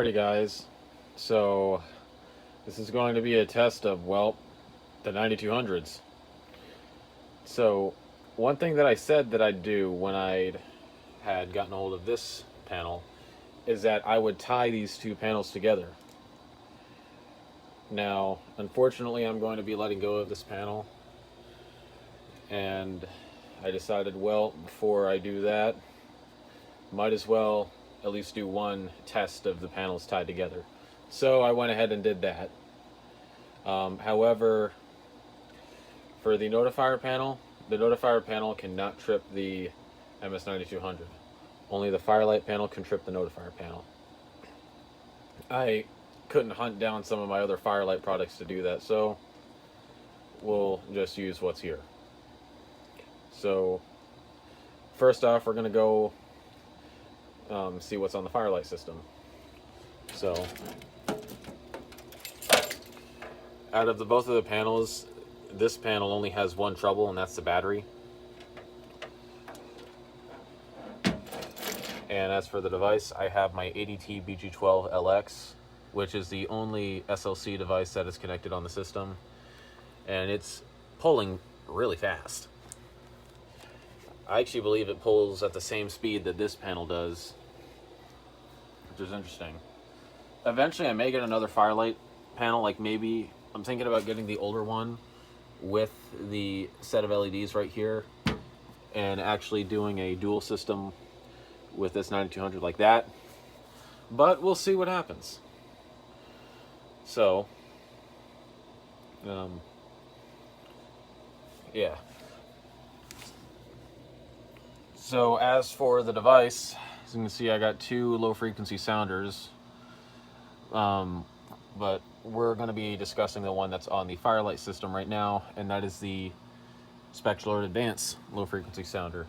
Alrighty guys, so this is going to be a test of, well, the 9200s. So one thing that I said that I'd do when I had gotten a hold of this panel is that I would tie these two panels together. Now, unfortunately, I'm going to be letting go of this panel, and I decided, well, before I do that, might as well at least do one test of the panels tied together. So I went ahead and did that. However, for the notifier panel cannot trip the MS-9200. Only the Fire-Lite panel can trip the notifier panel. I couldn't hunt down some of my other Fire-Lite products to do that, so we'll just use what's here. So first off, we're going to go see what's on the Fire-Lite system. So out of both of the panels, this panel only has one trouble, and that's the battery. And as for the device, I have my ADT BG12LX, which is the only SLC device that is connected on the system, and it's pulling really fast. I actually believe it pulls at the same speed that this panel does, which is interesting. Eventually I may get another Fire-Lite panel, like maybe I'm thinking about getting the older one with the set of LEDs right here and actually doing a dual system with this 9200 like that, but we'll see what happens. So yeah, so as for the device, as you can see, I got two low frequency sounders, but we're going to be discussing the one that's on the Fire-Lite system right now, and that is the Spectral Advanced low frequency sounder.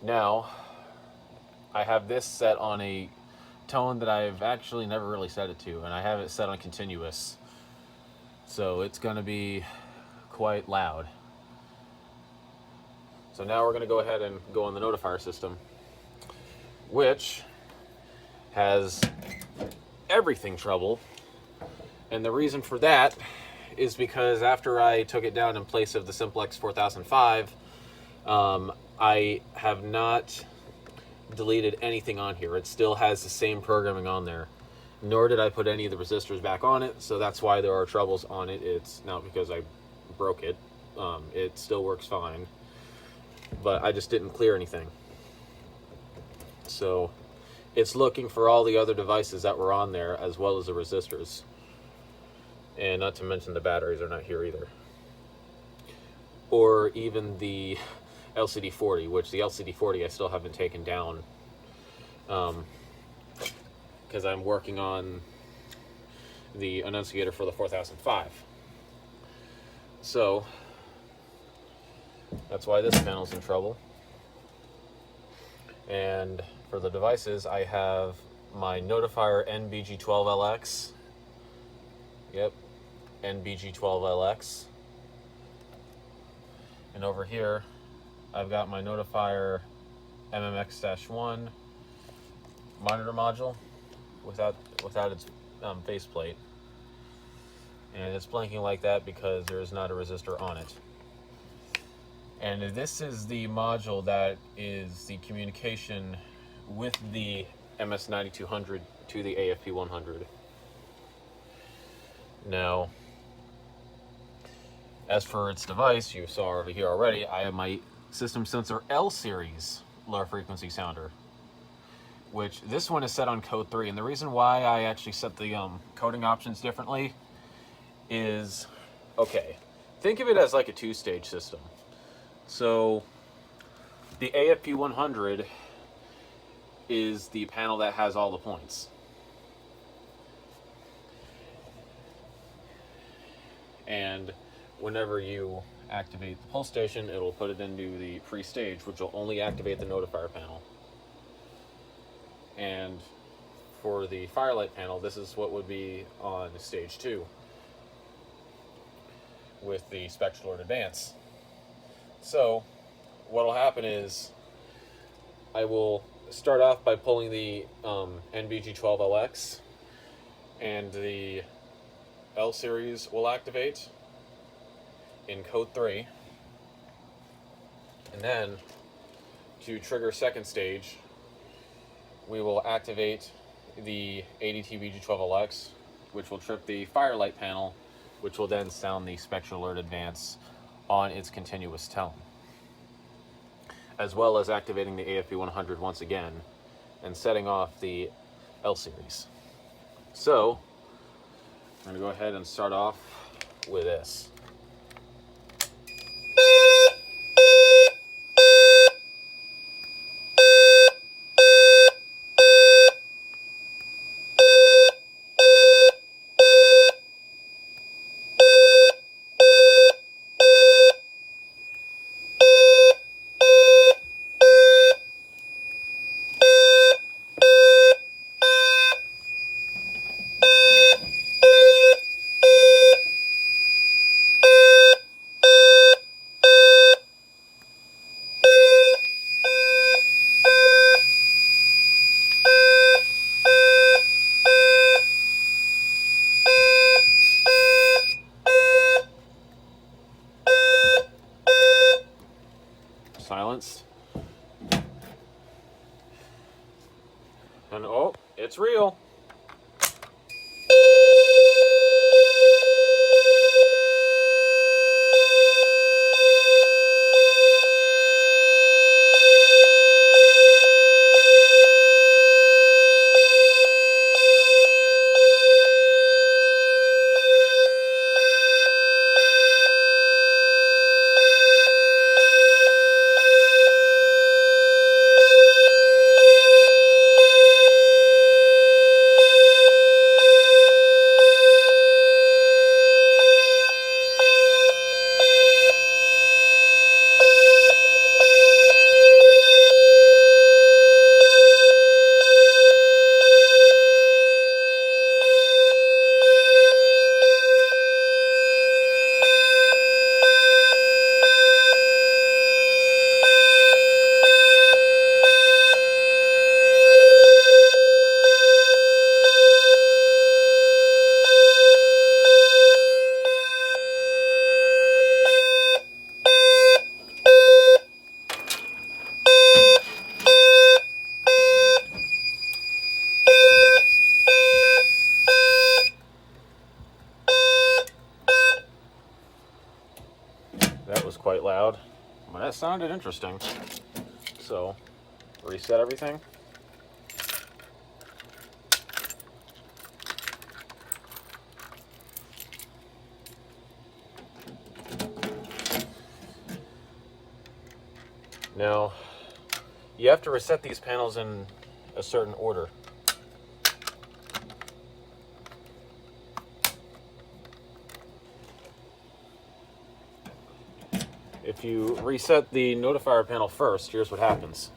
Now, I have this set on a tone that I've actually never really set it to, and I have it set on continuous, so it's going to be quite loud. So now we're going to go ahead and go on the notifier system, which has everything trouble. And the reason for that is because after I took it down in place of the Simplex 4005, I have not deleted anything on here. It still has the same programming on there, nor did I put any of the resistors back on it, so that's why there are troubles on it. It's not because I broke it. It still works fine, but I just didn't clear anything. So it's looking for all the other devices that were on there, as well as the resistors. And not to mention the batteries are not here either. Or even the LCD40, which the LCD40 I still haven't taken down, because I'm working on the annunciator for the 4005. So that's why this panel's in trouble. And for the devices, I have my Notifier NBG12LX. Yep, NBG12LX. And over here, I've got my Notifier MMX-1 monitor module without its faceplate. And it's blinking like that because there is not a resistor on it. And this is the module that is the communication with the MS-9200 to the AFP-100. Now, as for its device, you saw over here already, I have my System Sensor L series low frequency sounder, which this one is set on code 3. And the reason why I actually set the coding options differently is, okay, think of it as like a two-stage system. So the AFP-100 is the panel that has all the points. And whenever you activate the pulse station, it'll put it into the pre-stage, which will only activate the notifier panel. And for the Fire-Lite panel, this is what would be on stage 2 with the Spectral Advance. So what will happen is I will start off by pulling the NBG12LX, and the L series will activate in code 3. And then, to trigger second stage, we will activate the ADT BG12LX, which will trip the Fire-Lite panel, which will then sound the Spectral Alert Advance on its continuous tone, as well as activating the AFP-100 once again and setting off the L series. So I'm going to go ahead and start off with this. Silenced. And oh, it's real. That was quite loud, but that sounded interesting. So, reset everything. Now, you have to reset these panels in a certain order. If you reset the notifier panel first, here's what happens.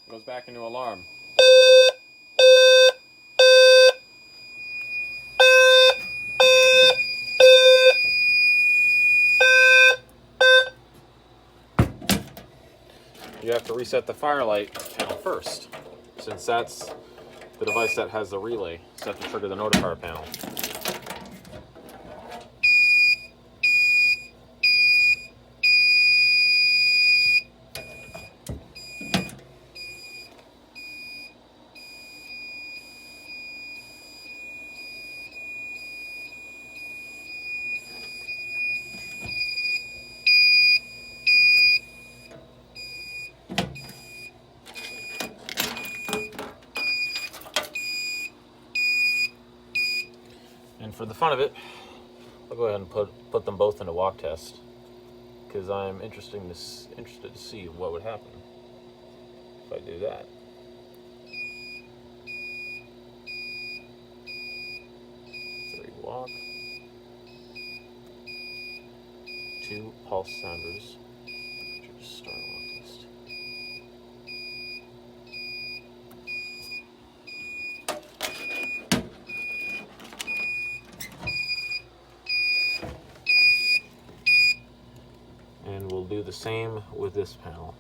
Goes back into alarm. You have to reset the Fire-Lite panel first, since that's the device that has the relay set to trigger the notifier panel. And for the fun of it, I'll go ahead and put them both into walk test, because I'm interested to see what would happen if I do that. 3 walk, 2 pulse sounders, which are just start walk test. do the same with this panel.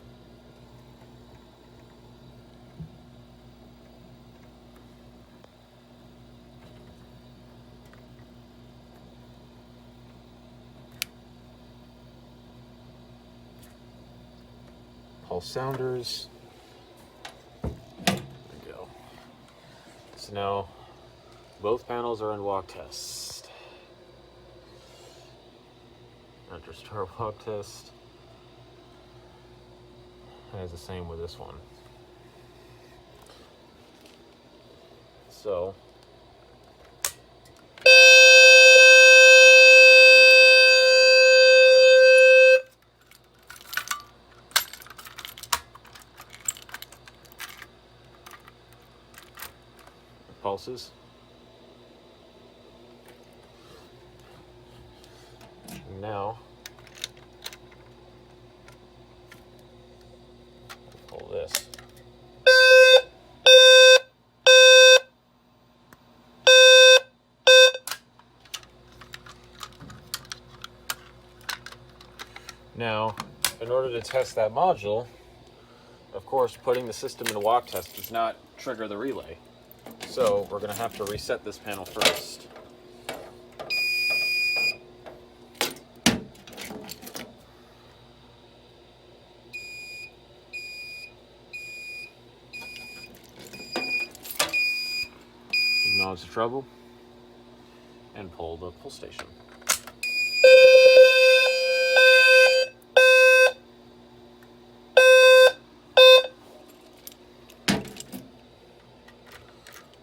Pulse sounders. There we go. So now both panels are in walk test. Enter start walk test. And it's the same with this one. So pulses. Now pull this. Now, in order to test that module, of course, putting the system in a walk test does not trigger the relay. So we're going to have to reset this panel first. Acknowledge the trouble and pull the pull station.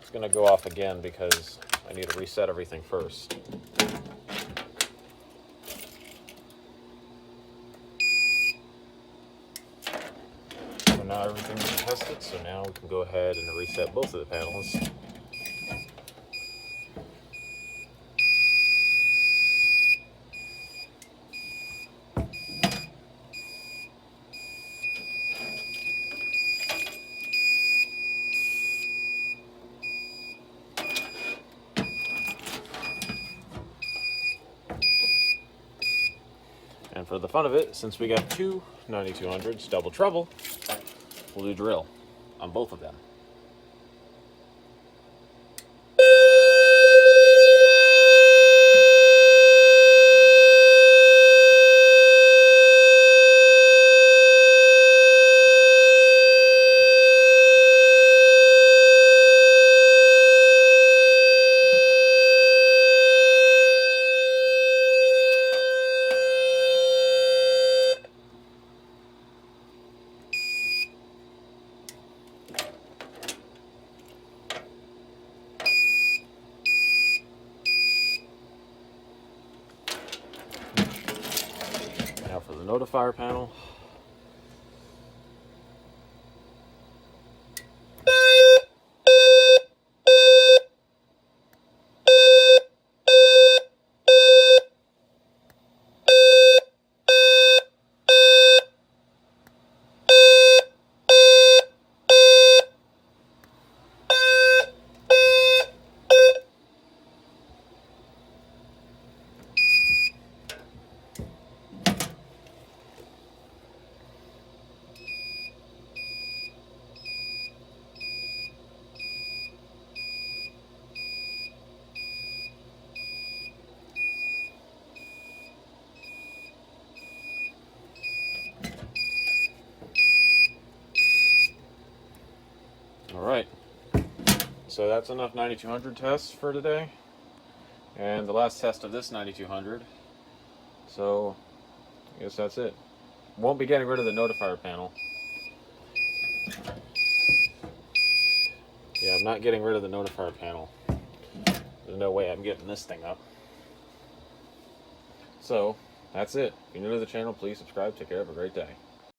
It's going to go off again because I need to reset everything first. So now everything's been tested, so now we can go ahead and reset both of the panels. And for the fun of it, since we got two 9200s, double trouble, we'll do drill on both of them. Now for the notifier panel. Alright, so that's enough 9200 tests for today, and the last test of this 9200, so I guess that's it. Won't be getting rid of the notifier panel. Yeah, I'm not getting rid of the notifier panel. There's no way I'm getting this thing up. So, that's it. If you're new to the channel, please subscribe. Take care. Have a great day.